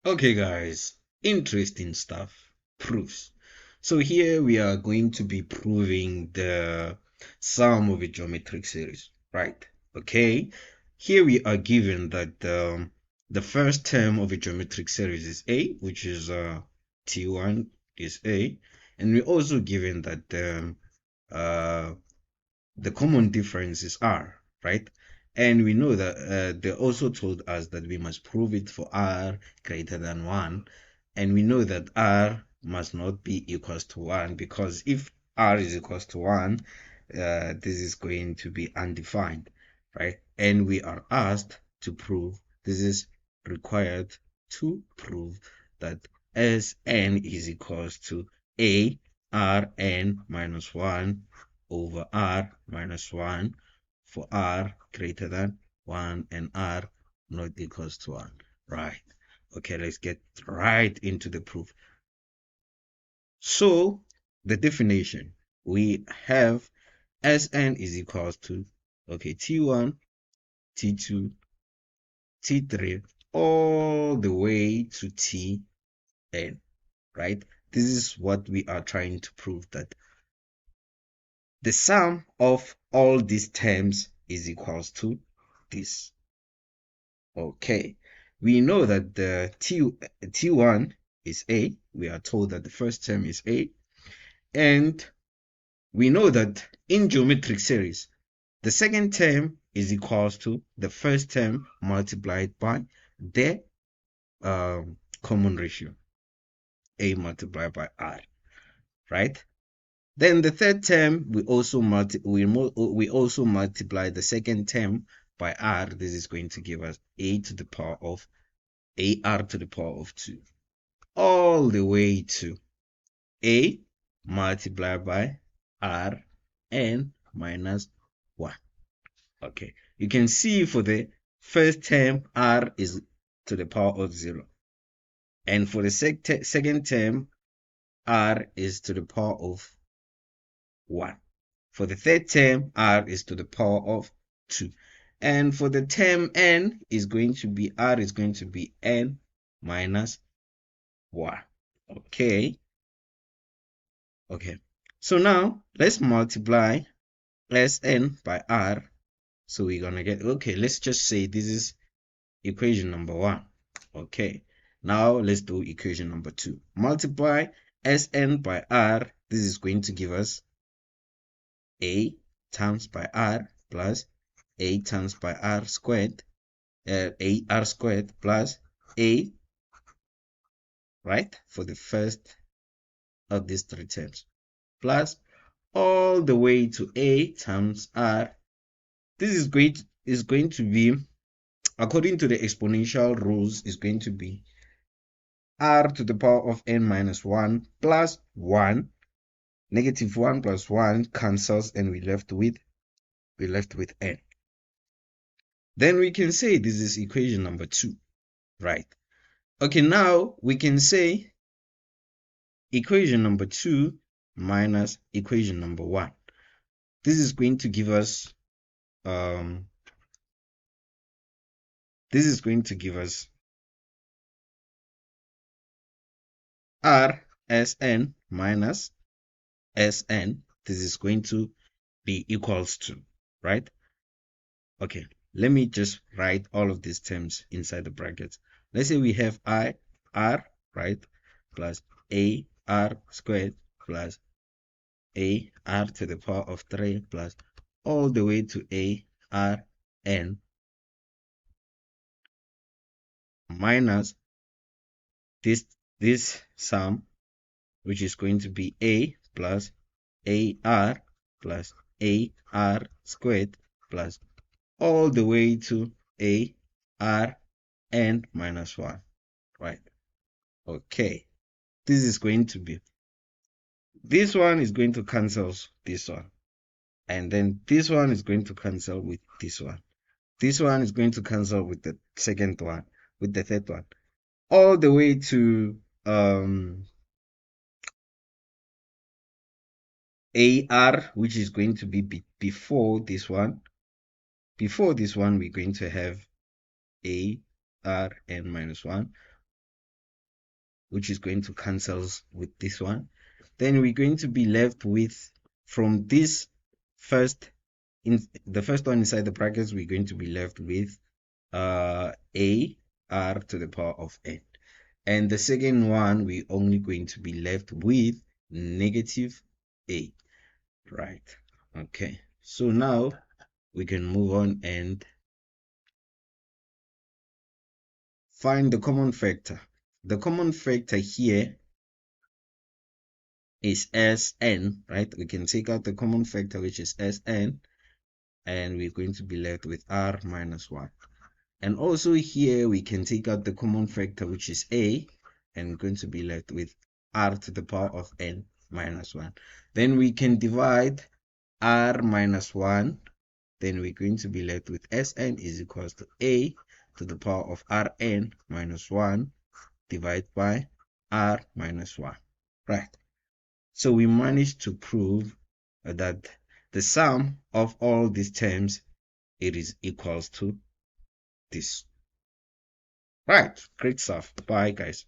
Okay guys, interesting stuff. Proofs. So here we are going to be proving the sum of a geometric series, right? Okay. Here we are given that the first term of a geometric series is a, which is t1 is a, and we're also given that uh, the common difference is r, right? And we know that they also told us that we must prove it for r greater than 1. And we know that r must not be equals to 1, because if r is equals to 1, this is going to be undefined, right? And we are asked to prove, this is required to prove that Sn is equals to a Rn minus 1 over r minus 1 for r greater than 1 and r not equals to 1. Right. Okay, let's get right into the proof. So, the definition, we have Sn is equals to, okay, T1, T2, T3, all the way to Tn, right? This is what we are trying to prove, that the sum of all these terms is equals to this. Okay, we know that the T1 is A. We are told that the first term is A. And we know that in geometric series, the second term is equals to the first term multiplied by the common ratio, A multiplied by R, right? Then the third term, we also multiply the second term by r. This is going to give us a to the power of ar to the power of 2, all the way to a multiplied by r n minus 1. Okay, you can see for the first term, r is to the power of 0. And for the second term, r is to the power of 1. For the third term, r is to the power of 2. And for the term n is going to be, r is going to be n minus 1. Okay. Okay. So now let's multiply Sn by r. So we're going to get, okay, let's just say this is equation number 1. Okay. Now let's do equation number 2. Multiply Sn by r. This is going to give us a times by r plus a times by r squared, a r squared plus a, right, for the first of these three terms, plus all the way to a times r. This is going to be, according to the exponential rules, is going to be r to the power of n minus 1 plus 1. Negative 1 plus 1 cancels, and we're left with n. Then we can say this is equation number 2, right? Okay, now we can say equation number 2 minus equation number 1. This is going to give us r Sn minus Sn. This is going to be equals to, right? Okay, let me just write all of these terms inside the brackets. Let's say we have r, right, plus a r squared plus a r to the power of 3 plus all the way to a r n minus this sum, which is going to be a plus ar plus ar squared plus all the way to a r n minus 1, right? Okay, this is going to be, this one is going to cancel this one, and then this one is going to cancel with this one. This one is going to cancel with the second one, with the third one, all the way to AR, which is going to be before this one. Before this one, we're going to have AR n minus 1. which is going to cancel with this one. Then we're going to be left with, from this first, in the first one inside the brackets, we're going to be left with a r to the power of n. And the second one, we're only going to be left with negative a, right? Okay, so now we can move on and find the common factor. The common factor here is Sn, right? We can take out the common factor, which is Sn, and we're going to be left with r minus 1. And also here we can take out the common factor, which is a, and we're going to be left with r to the power of n minus 1. Then we can divide r minus 1. Then we're going to be left with Sn is equals to a to the power of rn minus 1 divided by r minus 1. Right. So we managed to prove that the sum of all these terms, it is equals to this. Right. Great stuff. Bye, guys.